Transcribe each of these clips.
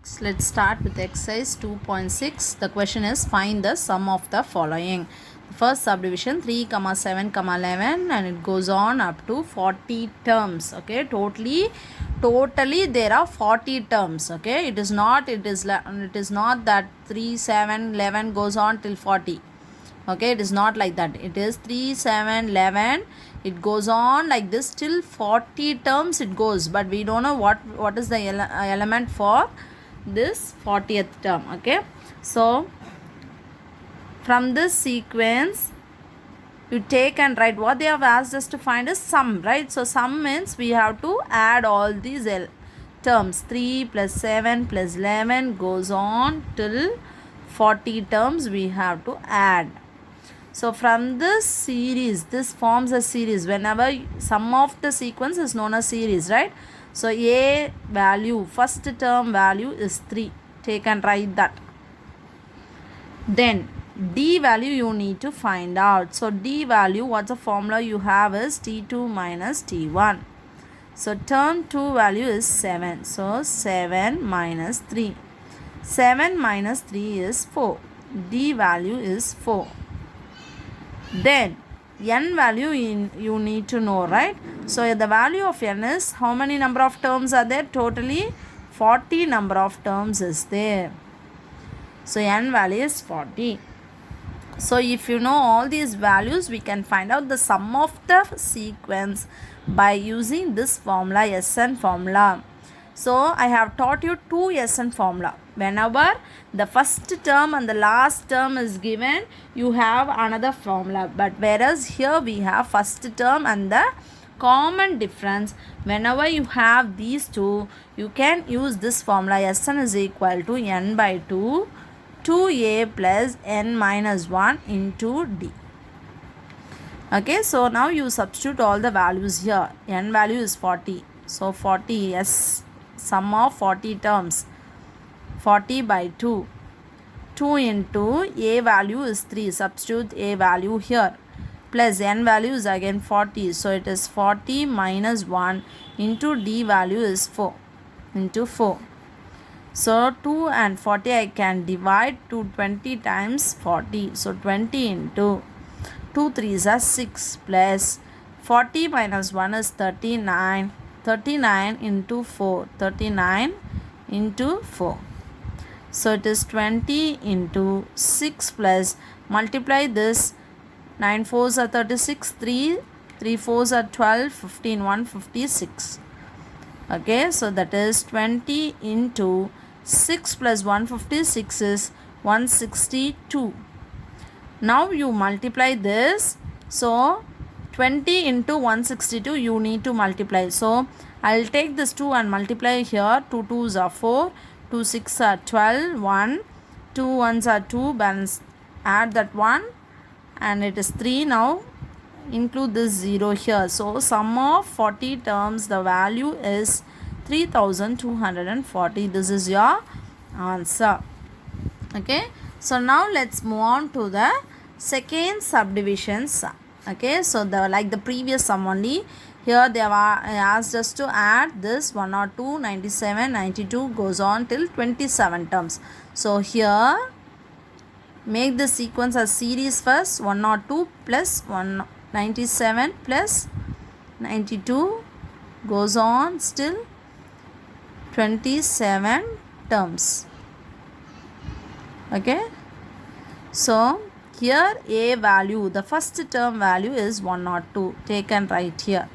Let's start with exercise 2.6. The question is find the sum of the following. First subdivision 3 comma 7 comma 11 and it goes on up to 40 terms. Okay, totally there are 40 terms. Okay, it is not that 3 7 11 goes on till 40. Okay, it is not like that. It is 3 7 11, it goes on like this till 40 terms it goes, but we don't know what is the element for this 40th term. Okay, so from this sequence you take and write. What they have asked us to find is sum, right? So sum means we have to add all these terms. 3 plus 7 plus 11 goes on till 40 terms we have to add. So from this series, this forms a series. Whenever sum of the sequence is known as series, right? So A value, first term value is 3. Take and write that. Then D value you need to find out. So D value, what's the formula you have is T2 minus T1. So term 2 value is 7. So 7 minus 3. 7 minus 3 is 4. D value is 4. Then n value you need to know, right? So the value of n is how many number of terms are there? Totally 40 number of terms is there. So n value is 40. So if you know all these values, we can find out the sum of the sequence by using this formula, Sn formula. So I have taught you two Sn formula. Whenever the first term and the last term is given, you have another formula. But whereas here we have first term and the common difference. Whenever you have these two, you can use this formula. Sn is equal to n by 2, 2a plus n minus 1 into d. Okay, so now you substitute all the values here. N value is 40. So 40, yes, sum of 40 terms. 40 by 2. 2 into a value is 3. Substitute a value here. Plus n value is again 40. So it is 40 minus 1 into d value is 4. Into 4. So 2 and 40 I can divide to 20 times 40. So 20 into 2 3s are 6 plus 40 minus 1 is 39. 39 into 4. 39 into 4. So it is 20 into 6 plus multiply this. 9 4s are 36. 3 4s are 12. 15 156. Okay, so that is 20 into 6 plus 156 is 162. Now you multiply this. So 20 into 162 you need to multiply. So I'll take this 2 and multiply here. 2 2s are 4. 2 6 are 12. 1. 2 1s are 2. Balance. Add that 1. And it is 3 now. Include this 0 here. So sum of 40 terms, the value is 3240. This is your answer. Okay. So now let's move on to the second subdivision sum. Okay. So like the previous sum only. Here they have asked us to add this 102, 97, 92 goes on till 27 terms. So here make the sequence as series first. 102 plus 197 plus 92 goes on still 27 terms. Okay. So here a value, the first term value is 102. Take and write here.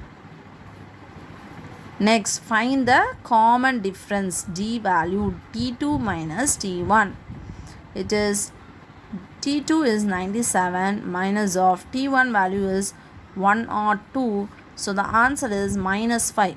Next, find the common difference d value t2 minus t1. It is t2 is 97 minus of t1 value is 102. So the answer is minus 5.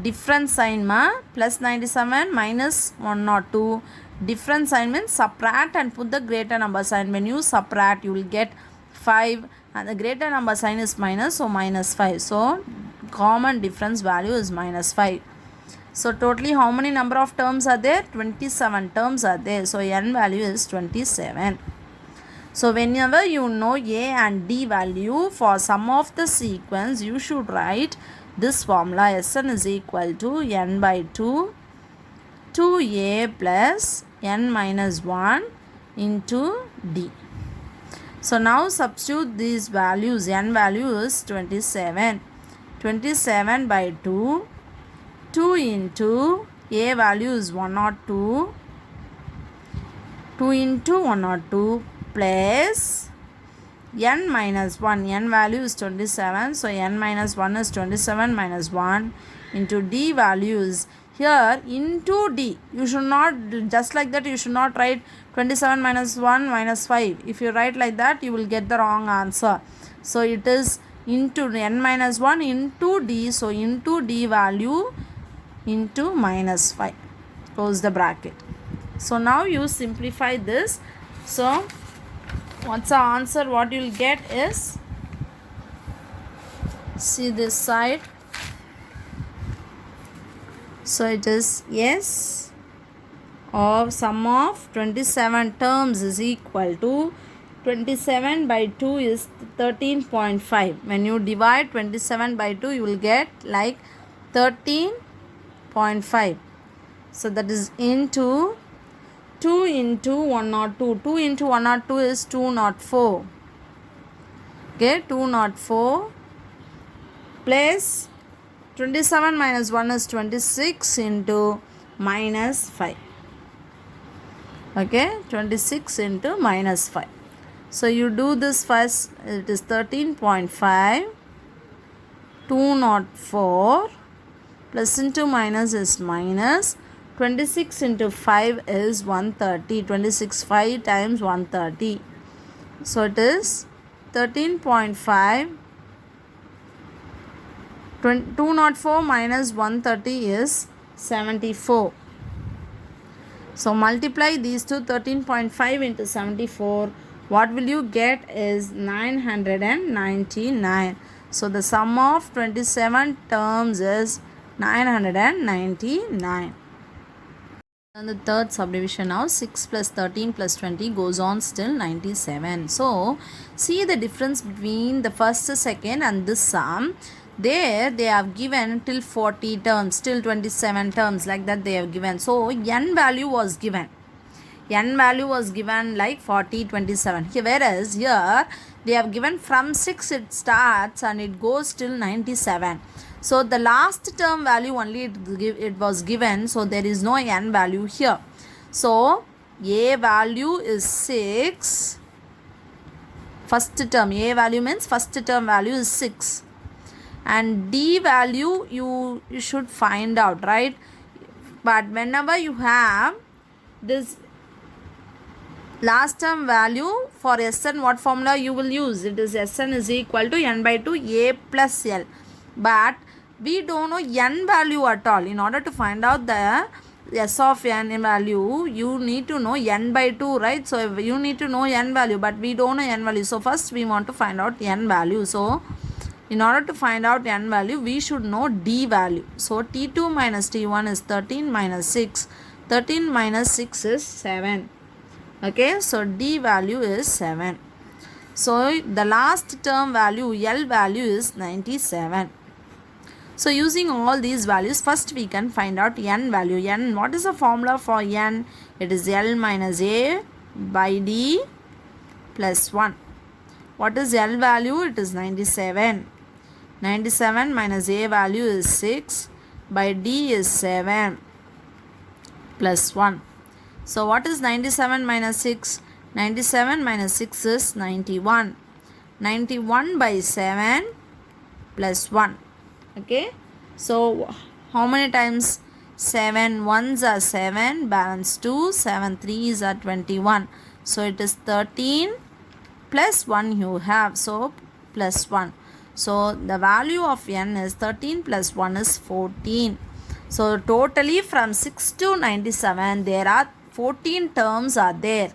Difference sign ma plus 97 minus 102. Difference sign means subtract and put the greater number sign. When you subtract, you will get 5 and the greater number sign is minus, so minus 5. So common difference value is minus 5. So totally how many number of terms are there? 27 terms are there. So n value is 27. So whenever you know a and d value for sum of the sequence, you should write this formula. Sn is equal to n by 2 2a plus n minus 1 into d. So now substitute these values. N value is 27. 27 by 2. 2 into a value is 102. 2 into 102 plus n minus 1. N value is 27. So n minus 1 is 27 minus 1 into d values. Here into d, you should not, just like that, you should not write 27 minus 1 minus 5. If you write like that, you will get the wrong answer. So it is into n minus 1 into d. So into d value into minus 5. Close the bracket. So now you simplify this. So what's the answer? What you will get is, see this side. So it is yes, of sum of 27 terms is equal to 27 by 2 is 13.5. When you divide 27 by 2, you will get like 13.5. So that is into 2 into 102. 2 into 102 is 204. Okay, 204 plus 27 minus 1 is 26 into minus 5. Okay, 26 into minus 5. So you do this first. It is 13.5. 204 plus into minus is minus. 26 into 5 is 130. 26 5 times 130. So it is 13.5. 204 minus 130 is 74. So multiply these two, 13.5 into 74. What will you get is 999. So the sum of 27 terms is 999. And the third subdivision now, 6 plus 13 plus 20 goes on still 97. So see the difference between the first, second and this sum. There they have given till 40 terms, till 27 terms, like that they have given. So n value was given. N value was given like 40, 27. Here, whereas here they have given from 6 it starts and it goes till 97. So the last term value only it was given. So there is no n value here. So a value is 6. First term, a value means first term value is 6. And d value you should find out, right? But whenever you have this last term value for Sn, what formula you will use? It is Sn is equal to n by 2 a plus l. But we don't know n value at all. In order to find out the S of n value, you need to know n by 2, right? So you need to know n value, but we don't know n value. So first we want to find out n value. So in order to find out n value, we should know d value. So t2 minus t1 is 13 minus 6. 13 minus 6 is 7. Okay, so d value is 7. So the last term value, L value is 97. So using all these values, first we can find out n value. N, what is the formula for n? It is L minus a by d plus 1. What is L value? It is 97. 97 minus a value is 6 by d is 7 plus 1. So what is 97 minus 6? 97 minus 6 is 91. 91 by 7 plus 1. Okay. So how many times? 7 ones are 7, balance 2, 7 3s are 21. So it is 13 plus 1 you have. So plus 1. So the value of n is 13 plus 1 is 14. So totally from 6 to 97 there are 14 terms are there.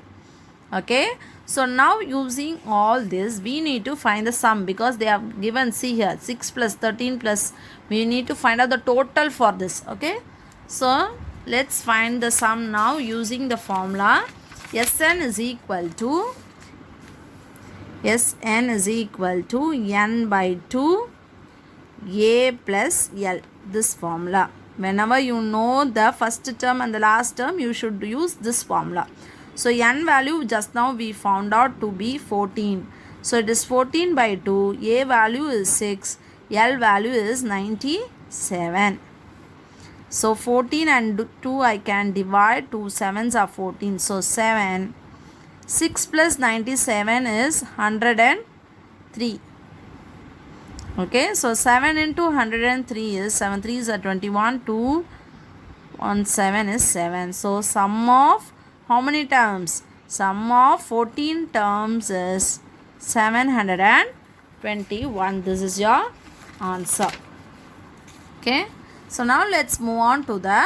Okay. So now using all this we need to find the sum, because they have given, see here, 6 plus 13 plus, we need to find out the total for this. Okay. So let's find the sum now using the formula. Sn is equal to n by 2 a plus l, this formula. Whenever you know the first term and the last term, you should use this formula. So n value just now we found out to be 14. So it is 14 by 2. A value is 6. L value is 97. So 14 and 2 I can divide. 2 7s are 14. So 7. 6 plus 97 is 103. Okay, so 7 into 103 is 7 3s are 21. 2 1 7 is 7. So sum of how many terms? Sum of 14 terms is 721. This is your answer. Okay, so now let's move on to the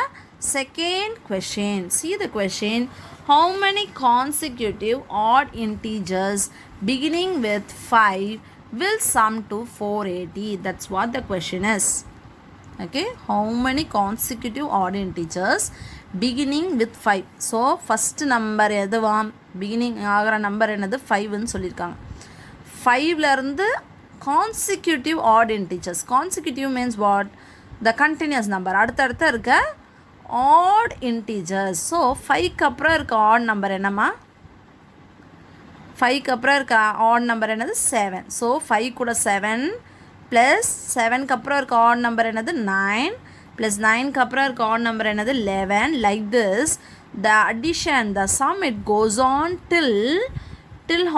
second question. See the question. How many consecutive odd integers beginning with 5 will sum to 480? That's what the question is. Okay, how many consecutive odd integers beginning with 5? So first number எதுவாம் beginning ஆகிற number என்னது 5ன்னு சொல்லியிருக்காங்க. 5ல இருந்து consecutive odd integers. Consecutive means what? The continuous number. அடுத்தடுத்த இருக்க odd integers. So 5க்கு அப்புறம் இருக்க odd number என்னம்மா? 5க்கு அப்புறம் இருக்க odd number என்னது 7. So 5 கூட 7 plus 7க்கு அப்புறம் இருக்க odd number என்னது 9 plus 9க்கு அப்புறம் இருக்க odd number என்னது 11. Like this, the addition, the sum, it goes on till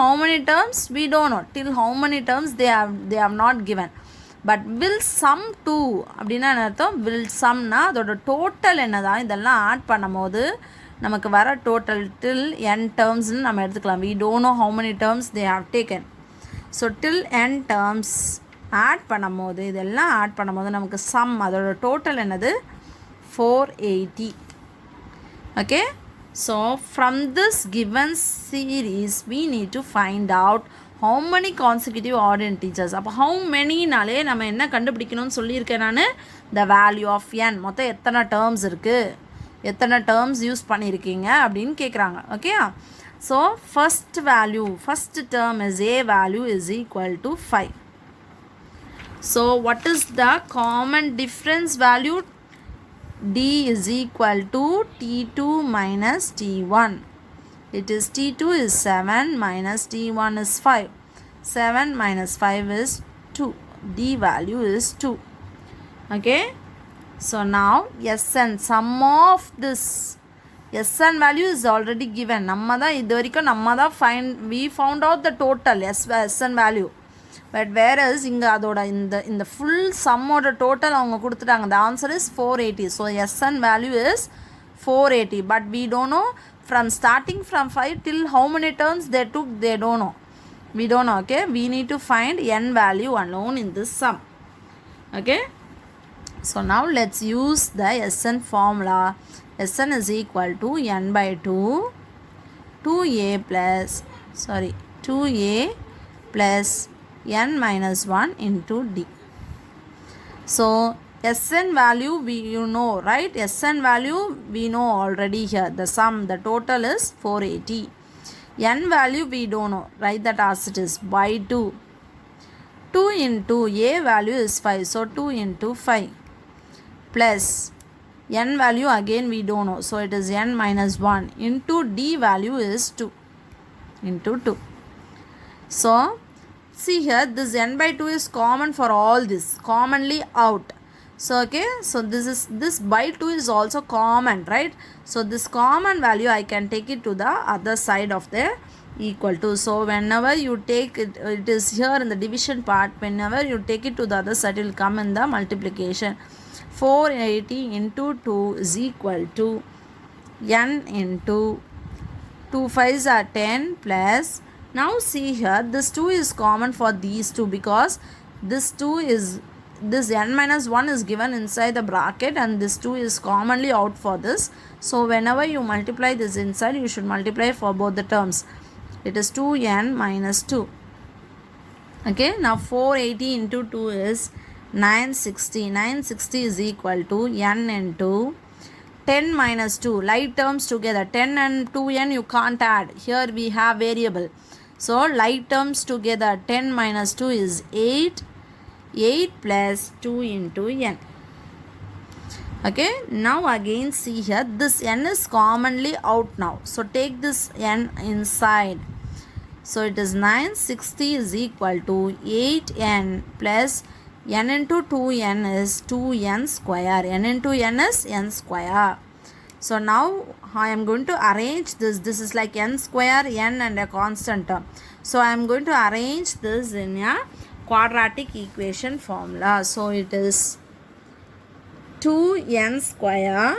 how many terms? We don't know. Till how many terms they have not given. But will sum to அப்படின்னா என்ன அர்த்தம்? will sumனா அதோட total என்னதான் இதெல்லாம் add பண்ணும்போது நமக்கு வர total till n termsன்னு நம்ம எடுத்துக்கலாம். We don't know how many terms they have taken. So till n terms add பண்ணும்போது இதெல்லாம் ஆட் பண்ணும்போது நமக்கு sum அதோட டோட்டல் என்னது 480. Okay, so from this given series we need to find out how many consecutive odd integers. அப்போ how manyனாலே நம்ம என்ன கண்டுபிடிக்கணும்னு சொல்லியிருக்கேன் நான், the value of n. மொத்தம் எத்தனை டேர்ம்ஸ் இருக்குது, எத்தனை டேர்ம்ஸ் யூஸ் பண்ணியிருக்கீங்க அப்படின்னு கேட்குறாங்க. Okay, so first value, first term is a value is equal to 5. So what is the common difference value? D is equal to T2 minus T1. It is T2 is 7 minus T1 is 5. 7 minus 5 is 2. D value is 2. Okay, so now Sn, sum of this Sn value is already given. நம்ம தான் இது வரைக்கும் நம்ம தான் we found out the total Sn value. But whereas இங்கே அதோட இந்த full sumோட total அவங்க கொடுத்துட்டாங்க. The answer is 480. So Sn value is 480. But we don't know from starting from 5 till how many terms they took, they don't know. We don't know. Okay, we need to find n value alone in this sum. Okay, so now let's use the Sn formula. Sn is equal to n by 2a plus n minus 1 into d. So Sn value you know, right? Sn value we know already here. The sum, the total is 480. N value we don't know. Write that as it is, by 2. 2 into a value is 5. So 2 into 5 plus n value again we don't know. So it is n minus 1 into d value is 2 into 2. So see here, this n by 2 is common for all this, commonly out. So okay, so this by 2 is also common, right? So this common value I can take it to the other side of the equal to. So whenever you take it, it is here in the division part. Whenever you take it to the other side, it will come in the multiplication. 480 into 2 is equal to n into 2 5s are 10 plus. Now see here, this 2 is common for these two because this n minus 1 is given inside the bracket and this 2 is commonly out for this. So whenever you multiply this inside, you should multiply for both the terms. It is 2n minus 2. Okay, now 480 into 2 is 960. 960 is equal to n into 10 minus 2. Like terms together, 10 and 2n you can't add. Here we have variable. So like terms together, 10 minus 2 is 8. 8 plus 2 into n. Okay, now again see here, this n is commonly out now. So take this n inside. So it is 960 is equal to 8n plus n into 2n is 2n square. N into n is n square. So now I am going to arrange this. This is like n square, n and a constant term. So I am going to arrange this in a quadratic equation formula. So it is 2n square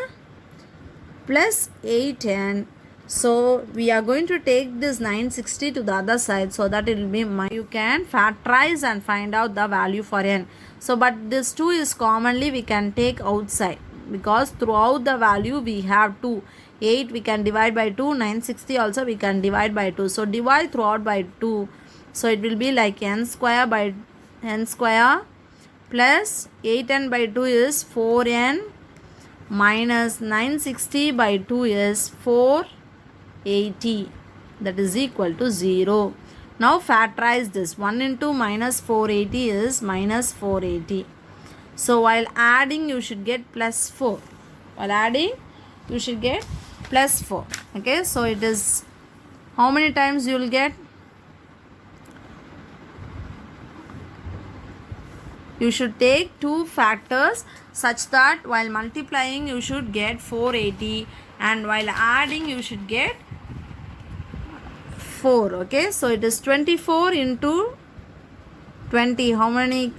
plus 8n. So we are going to take this 960 to the other side, so that it will be you can factorize and find out the value for n. So but this 2 is commonly we can take outside, because throughout the value we have 2. 8 we can divide by 2, 960 also we can divide by 2. So divide throughout by 2. So it will be like n square by n square plus 8n by 2 is 4n minus 960 by 2 is 480, that is equal to 0. Now factorize this. 1 into minus 480 is minus 480. So while adding you should get plus 4. While adding you should get plus 4. Okay, so it is how many times you will get? You should take two factors such that while multiplying you should get 480 and while adding you should get 4. Okay, so it is 24 into 20. How many?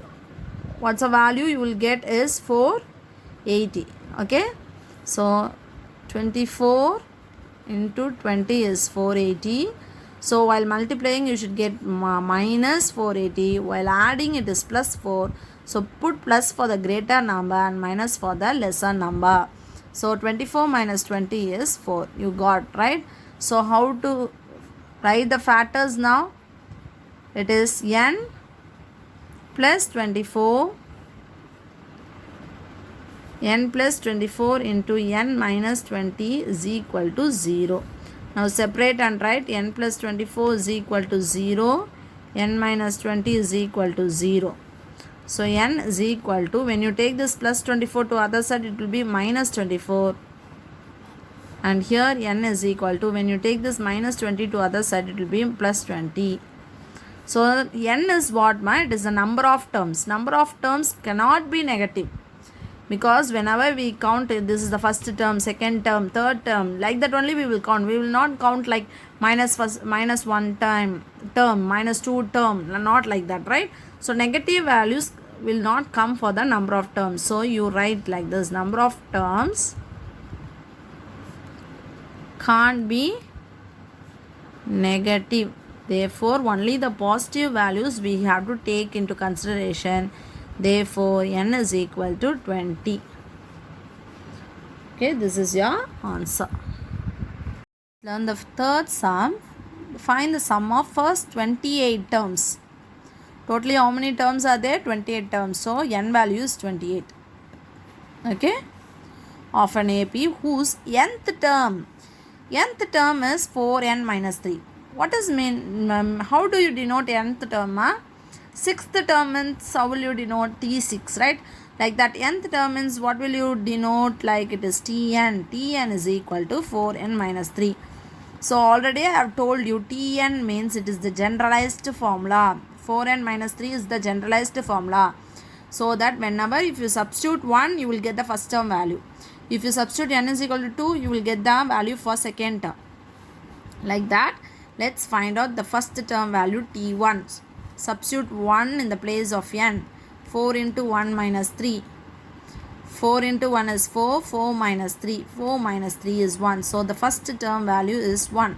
What's the value you will get is 480. Okay, so 24 into 20 is 480. So while multiplying you should get minus 480. While adding it is plus 4. So put plus for the greater number and minus for the lesser number. So 24 minus 20 is 4. You got, right? So how to write the factors now? It is n plus 24. N plus 24 into n minus 20 is equal to 0. Now separate and write. N plus 24 is equal to 0. N minus 20 is equal to 0. So n is equal to, when you take this plus 24 to other side, it will be minus 24. And here n is equal to, when you take this minus 20 to other side, it will be plus 20. So n is what, ma? It is the number of terms. Number of terms cannot be negative. Because whenever we count, this is the first term, second term, third term, like that only we will count. We will not count like minus 1 term, minus 2 term, not like that, right? So negative values will not come for the number of terms. So you write like this: number of terms can't be negative. Therefore, only the positive values we have to take into consideration. Therefore, n is equal to 20. Okay, this is your answer. Learn the third sum. Find the sum of first 28 terms. Totally how many terms are there? 28 terms. So, n value is 28. Okay. Of an AP whose nth term is 4n minus 3. What does mean? How do you denote nth term? Sixth term means how will you denote? T6, right? Like that. Nth term means what will you denote? Like it is Tn. Tn is equal to 4n minus 3. So already I have told you Tn means it is the generalized formula. 4n minus 3 is the generalized formula. So that whenever if you substitute 1, you will get the first term value. If you substitute n is equal to 2, you will get the value for second term. Like that. Let's find out the first term value T1. Substitute 1 in the place of n. 4 into 1 minus 3. 4 into 1 is 4. 4 minus 3. 4 minus 3 is 1. So the first term value is 1.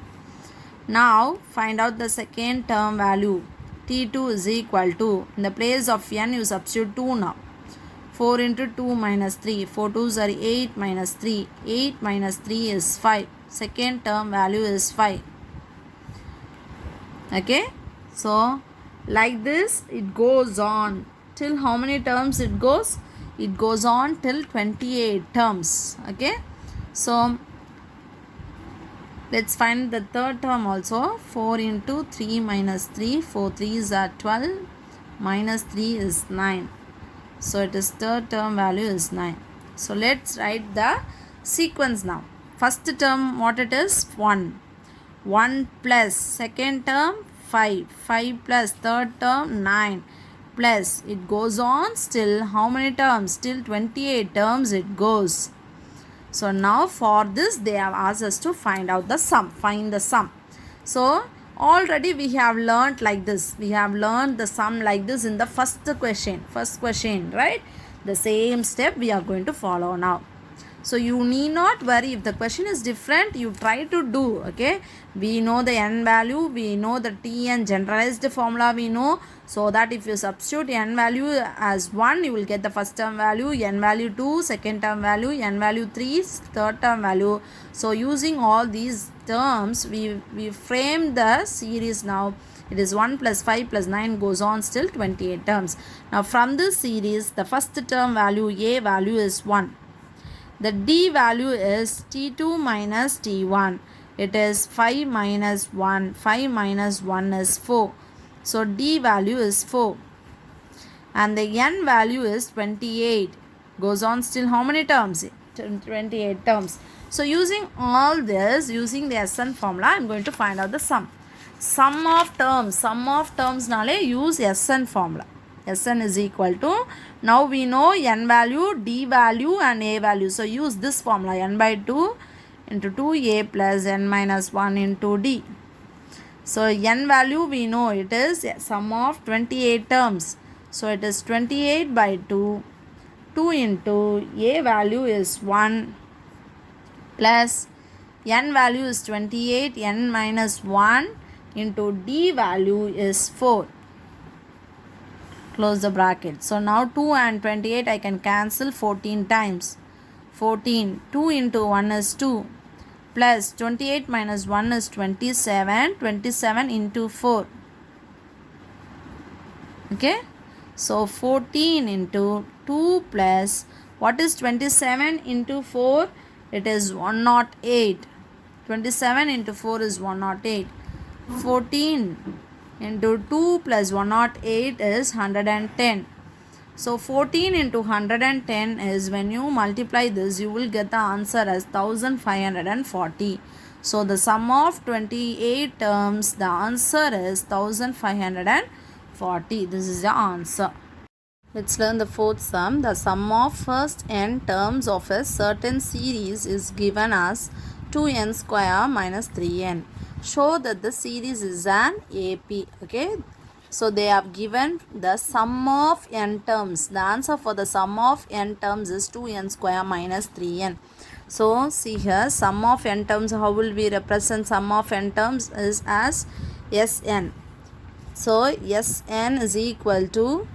Now find out the second term value. T2 is equal to, in the place of n you substitute 2 now. 4 into 2 minus 3. 4 2s are 8 minus 3. 8 minus 3 is 5. Second term value is 5. Okay. So like this it goes on till how many terms it goes? It goes on till 28 terms. Okay. So let's find the third term also. 4 into 3 minus 3. 4 3s are 12. Minus 3 is 9. So it is third term value is 9. So let's write the sequence now. First term, what it is? 1. 1 plus second term 5. 5 plus third term 9. Plus it goes on still how many terms? Till 28 terms it goes. So now for this they have asked us to find out the sum. Find the sum. So already we have learnt like this. We have learned the sum like this in the first question. First question, right? The same step we are going to follow now. So you need not worry if the question is different, you try to do, okay. We know the n value, we know the Tn generalized formula we know, so that if you substitute n value as 1, you will get the first term value, n value 2, second term value, n value 3, third term value. So using all these terms, we frame the series now. It is 1 plus 5 plus 9 goes on still 28 terms. Now from this series, the first term value, a value is 1. The d value is t2 minus t1. It is 5 minus 1. 5 minus 1 is 4. So d value is 4. And the n value is 28. Goes on still how many terms? 28 terms. So using all this, using the Sn formula, I am going to find out the sum. Sum of terms nale use Sn formula. Sn is equal to, now we know n value, d value and a value. So use this formula, n by 2 into 2a plus n minus 1 into d. So n value we know it is sum of 28 terms. So it is 28 by 2. 2 into a value is 1 plus n value is 28, n minus 1 into d value is 4. Close the bracket. So now 2 and 28 I can cancel 14 times. 14. 2 into 1 is 2. Plus 28 minus 1 is 27. 27 into 4. Okay. So 14 into 2 plus, what is 27 into 4? It is 108. 27 into 4 is 108. 14 into 2 plus 108 is 110. So 14 into 110 is, when you multiply this, you will get the answer as 1540. So the sum of 28 terms, the answer is 1540. This is the answer. Let's learn the fourth sum. The sum of first n terms of a certain series is given as 2n square minus 3n. Show that the series is an AP. Okay. So they have given the sum of n terms. The answer for the sum of n terms is 2n square minus 3n. So see here, sum of n terms, how will we represent sum of n terms is as Sn. So Sn is equal to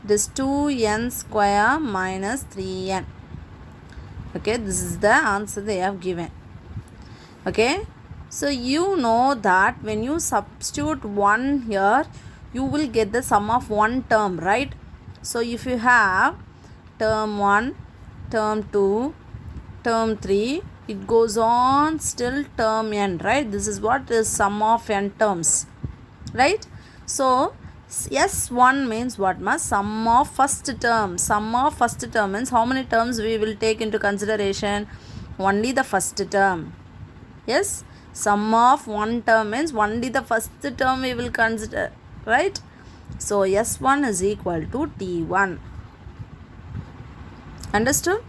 this 2n square minus 3n. Okay, this is the answer they have given. Okay. So you know that when you substitute 1 here, you will get the sum of one term, right? So if you have term 1, term 2, term 3, it goes on still term n, right? This is what is sum of n terms, right? So S1 means what, ma? Sum of first term. Sum of first term means how many terms we will take into consideration? Only the first term. Yes. Sum of one term means only the first term we will consider, right? So S1 is equal to T1. Understood?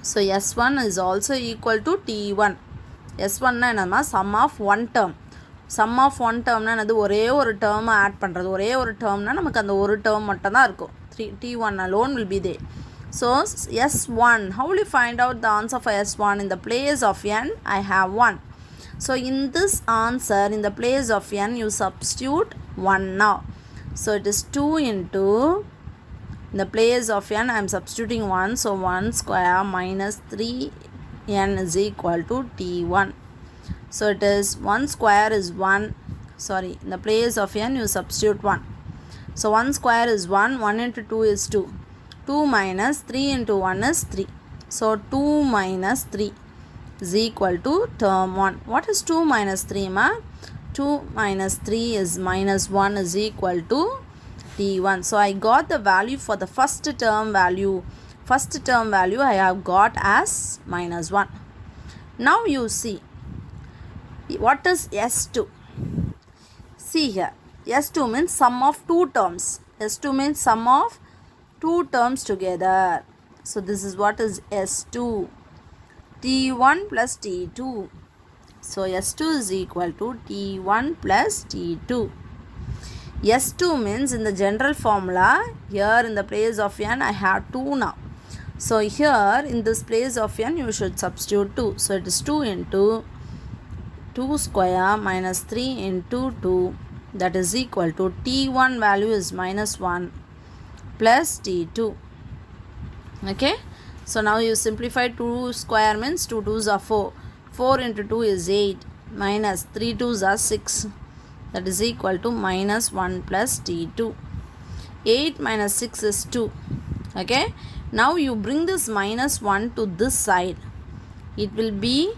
So S1 is also equal to T1. S1 na enna, sum of one term. Sum of one term na enadhu ஒரே ஒரு term add பண்றது. ஒரே ஒரு term na நமக்கு அந்த ஒரு term மட்டும் தான் இருக்கும். T1 alone will be there. So S1, how will you find out the answer for S1? In the place of n, I have 1. So in this answer, in the place of n, you substitute 1 now. So it is 2 into, in the place of n, I am substituting 1. So 1 square minus 3n is equal to T1. So it is 1 square is 1. Sorry, in the place of n, you substitute 1. So 1 square is 1. 1 into 2 is 2. 2 minus 3 into 1 is 3. So 2 minus 3 is equal to term 1. What is 2 minus 3, ma? 2 minus 3 is minus 1 is equal to T1. So I got the value for the first term value. first term value I have got as minus 1. Now you see, what is S2? See here, S2 means sum of two terms. S2 means sum of two terms together. So this is what is S2. T1 plus T2. So S2 is equal to T1 plus T2. S2 means in the general formula, here in the place of n I have 2 now. So here in this place of n you should substitute 2. So it is 2 into 2 square minus 3 into 2, that is equal to T1 value is minus 1 plus T2. Okay. So now you simplify 2 square means 2 2s are 4. 4 into 2 is 8 minus 3 2s are 6. That is equal to minus 1 plus T2. 8 minus 6 is 2. Okay. Now you bring this minus 1 to this side. It will be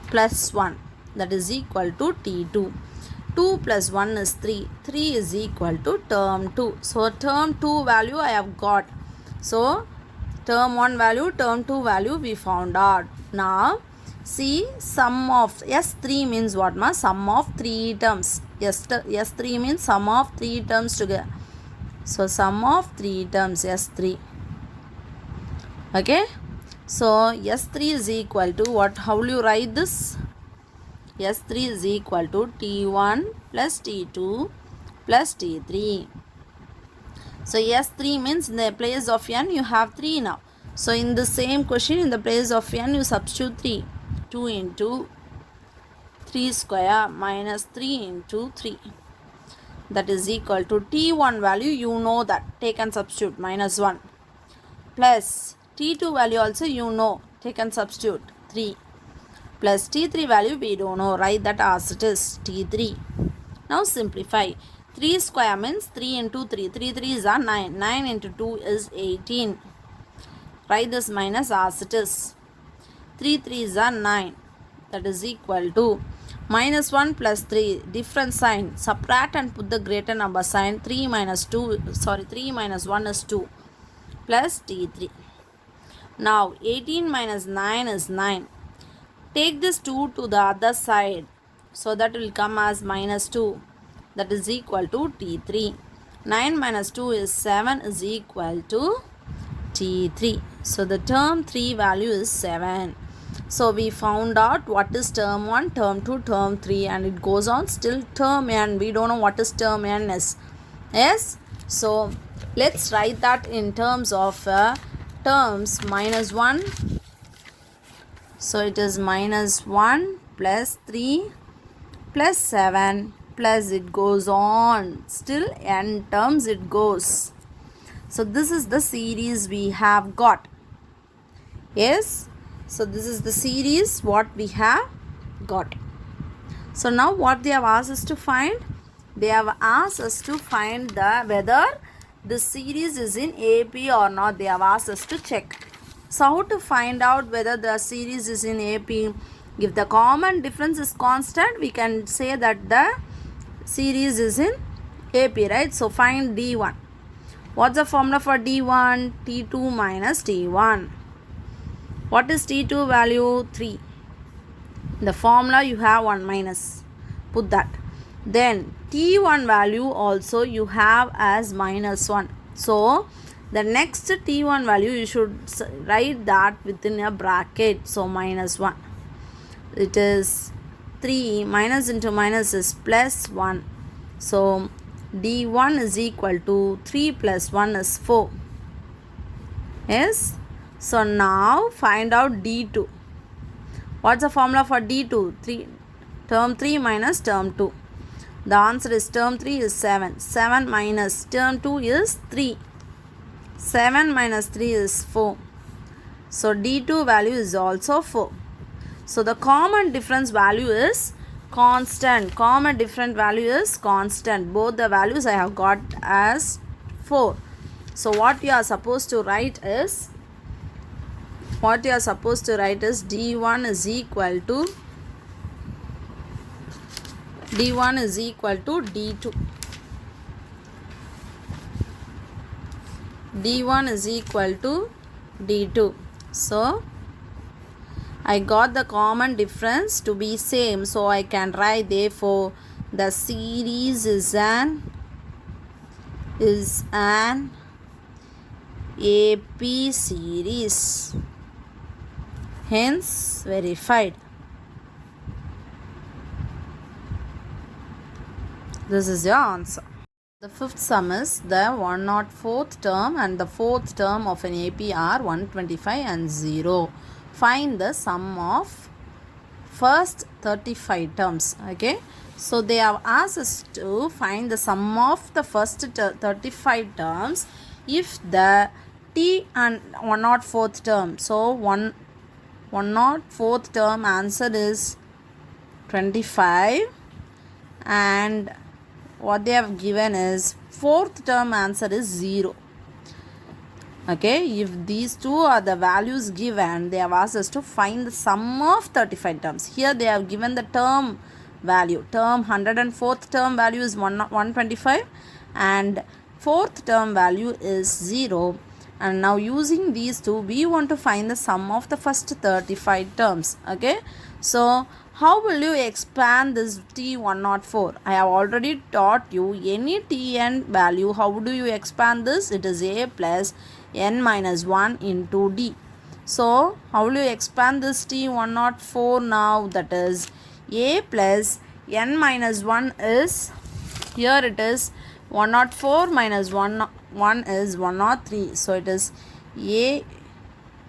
plus 1. That is equal to T2. 2 plus 1 is 3. 3 is equal to term 2. So term 2 value I have got. So term 1 value, term 2 value we found out. Now see, sum of S3 means what ma? Sum of 3 terms. S3 means sum of 3 terms together. So sum of 3 terms, S3. Okay. So S3 is equal to what? How will you write this? S3 is equal to T1 plus T2 plus T3. So S3 means in the place of n you have 3 now. So in the same question, in the place of n you substitute 3. 2 into 3 square minus 3 into 3. That is equal to T1 value, you know that. Take and substitute, minus 1. Plus T2 value also you know. Take and substitute, 3. Plus T3 value we don't know. Write that as it is, T3. Now simplify. 3 square means 3 into 3. 3 3s are 9. 9 into 2 is 18. Write this minus as it is. 3 3s are 9. That is equal to minus 1 plus 3. Different sign. Subtract and put the greater number sign. 3 minus 1 is 2. Plus T3. Now 18 minus 9 is 9. Take this 2 to the other side. So that will come as minus 2. That is equal to T3. 9 minus 2 is 7 is equal to T3. So the term 3 value is 7. So we found out what is term 1, term 2, term 3, and it goes on still term n. We don't know what is term n is. Yes? So let's write that in terms of terms minus 1. So it is minus 1 plus 3 plus 7 plus it goes on. Still n terms it goes. So this is the series we have got. Yes? So this is the series what we have got. So now what they have asked us to find? They have asked us to find whether the series is in AP or not. They have asked us to check. So how to find out whether the series is in AP? If the common difference is constant, we can say that the series is in AP, right? So find D1. What's the formula for D1? T2 minus T1. What is T2 value? 3. The formula you have 1 minus. Put that. Then T1 value also you have as minus 1. So the next T1 value you should write that within a bracket. So minus 1. It is 3 minus into minus is plus 1. So D1 is equal to 3 plus 1 is 4. Yes. So now find out D2. What's the formula for D2? Term 3 minus term 2. The answer is term 3 is 7. 7 minus term 2 is 3. 7 minus 3 is 4. So D2 value is also 4. So the common difference value is constant. Common different value is constant. Both the values I have got as 4. So what you are supposed to write is D1 is equal to D2. d1 is equal to d2. So I got the common difference to be same, so I can write therefore the series is an AP series, hence verified. This is your answer. The fifth sum is the 104th term and the fourth term of an AP are 125 and 0. Find the sum of first 35 terms. Okay, so they have asked us to find the sum of the first 35 terms if the t and 104th term. So 104th term answer is 25 and what they have given is fourth term answer is 0. Okay, if these two are the values given, they have asked us to find the sum of 35 terms. Here they have given the term value. Term 104th term value is 125 and fourth term value is 0. And now using these two, we want to find the sum of the first 35 terms. Okay, so how will you expand this T104? I have already taught you any Tn value. How do you expand this? It is A plus n minus 1 into D. So how will you expand this T104 now? That is A plus n minus 1 is, here it is 104 minus 1 is 103. So it is A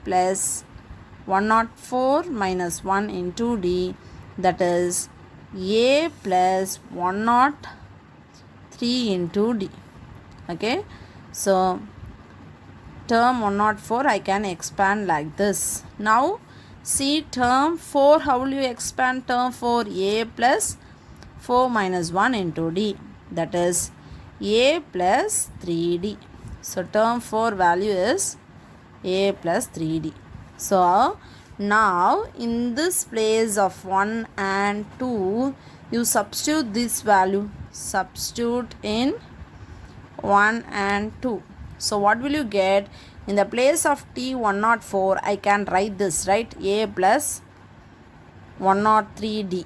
plus 104 minus 1 into D, that is A plus 103 into D. Okay, so term 104 I can expand like this. Now see term 4, how will you expand term 4? A plus 4 minus 1 into D, that is A plus 3D. So term 4 value is A plus 3D. So now in this place of 1 and 2, you substitute this value. Substitute in 1 and 2. So what will you get? In the place of T104, I can write this, right? A plus 103D.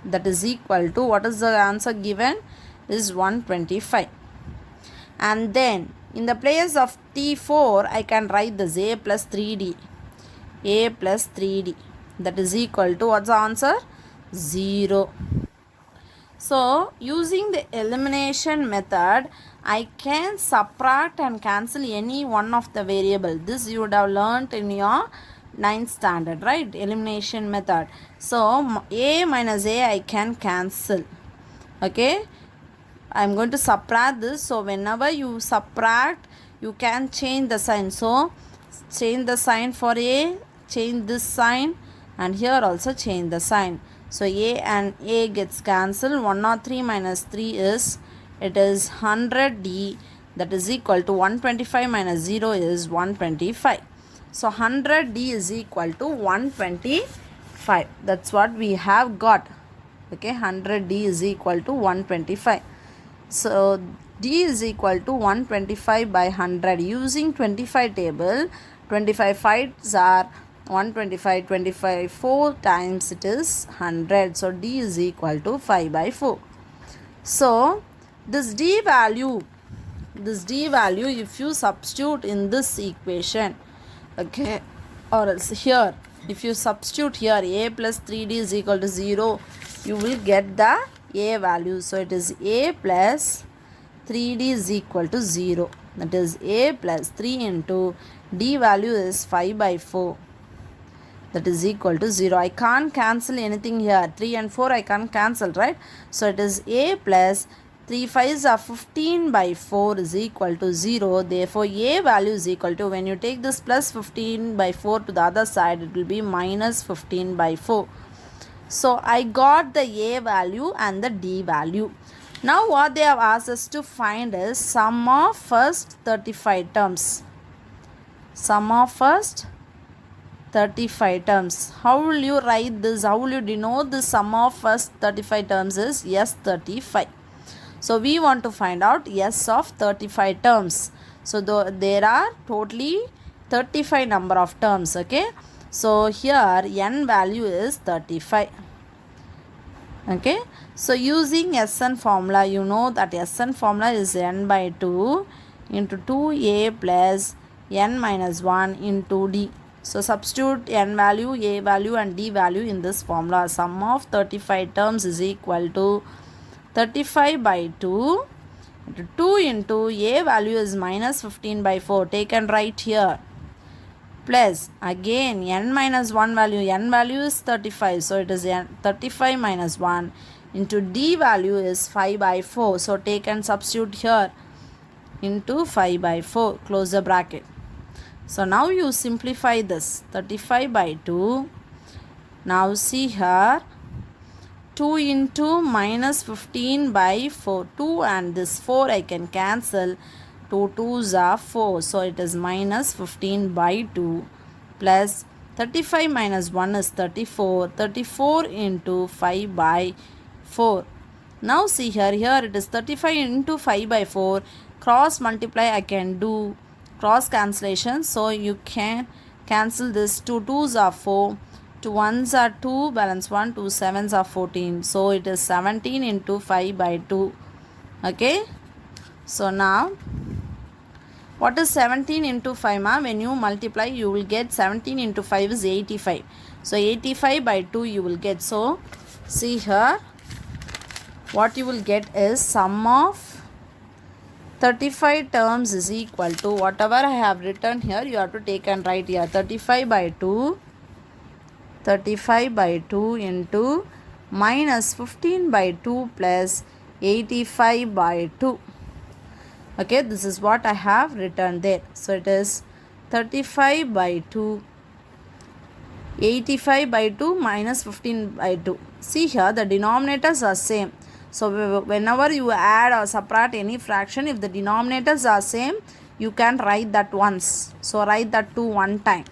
That is equal to, what is the answer given? Is 125. And then in the place of T4, I can write this A plus 3D. A plus 3D. That is equal to, what's the answer? 0. So using the elimination method, I can subtract and cancel any one of the variable. This you would have learnt in your 9th standard, right? Elimination method. So A minus A I can cancel. Okay, I am going to subtract this. So whenever you subtract, you can change the sign. So change the sign for A, change this sign, and here also change the sign. So A and A gets cancelled. 103 minus 3 is, it is 100D, that is equal to 125 minus 0 is 125. So 100D is equal to 125. That's what we have got. Okay, 100D is equal to 125. So D is equal to 125 by 100. Using 25 table, 25 5s are 125, 25 4 times it is 100. So D is equal to 5 by 4. So this D value if you substitute in this equation, okay, or else here if you substitute here A plus 3D is equal to 0, you will get the A value. So it is A plus 3D is equal to 0. That is A plus 3 into D value is 5 by 4. That is equal to 0. I can't cancel anything here. 3 and 4 I can't cancel, right? So it is A plus 3 5s are 15 by 4 is equal to 0. Therefore A value is equal to, when you take this plus 15 by 4 to the other side, it will be minus 15 by 4. So I got the A value and the D value. Now what they have asked us to find is sum of first 35 terms. Sum of first 35 terms. How will you write this? How will you denote the sum of first 35 terms is S35. So we want to find out S of 35 terms. So there are totally 35 number of terms. Okay, so here n value is 35. Okay, so using Sn formula, you know that Sn formula is n by 2 into 2a plus n minus 1 into d. So substitute n value, a value and d value in this formula. Sum of 35 terms is equal to 35 by 2 into 2 into a value is minus 15 by 4. Take and write here. Plus again n minus 1 value, n value is 35, so it is 35 minus 1 into d value is 5 by 4, so take and substitute here into 5 by 4, close the bracket. So now you simplify this, 35 by 2, now see here 2 into minus 15 by 4, 2 and this 4 I can cancel, 2 2s are 4, so it is minus 15 by 2 plus 35 minus 1 is 34, 34 into 5 by 4. Now see here it is 35 into 5 by 4, cross multiply I can do cross cancellation, so you can cancel this, 2 2s are 4, 2 1s are 2, balance 1, 2 7s are 14, so it is 17 into 5 by 2. Okay, so now what is 17 into 5 ma? When you multiply you will get 17 into 5 is 85. So 85 by 2 you will get. So see here what you will get is sum of 35 terms is equal to whatever I have written here, you have to take and write here. 35 by 2 into minus 15 by 2 plus 85 by 2. Okay, this is what I have written there. So it is 35 by 2, 85 by 2 minus 15 by 2. See here the denominators are same. So whenever you add or subtract any fraction, if the denominators are same, you can write that once. So write that 2 one time.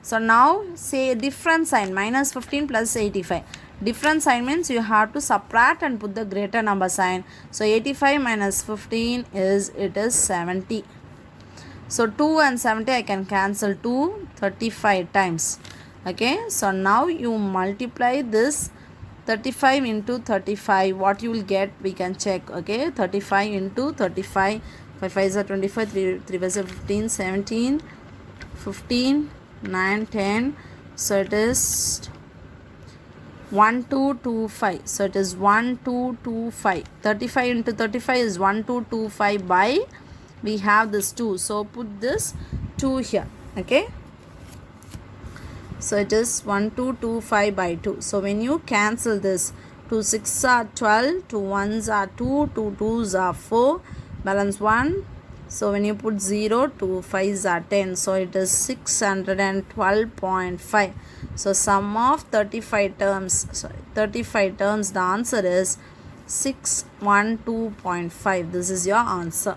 So now say different sign, minus 15 plus 85. Different sign means you have to subtract and put the greater number sign. So 85 minus 15 is 70. So 2 and 70 I can cancel 2 35 times. Okay, so now you multiply this 35 into 35, what you will get we can check. Okay, 35 into 35, 5 5 are 25, 3 3 5 are 15, 17, 15, 9, 10, so it is 1225, so it is 1225. 35 into 35 is 1225 by, we have this 2, so put this 2 here. Okay, so it is 1225 by 2. So when you cancel this, 2 6 are 12, 2 1s are 2, 2 2s are 4, balance 1. So when you put 0, 2 5s are 10, so it is 612.5. So sum of 35 terms, the answer is 612.5. This is your answer.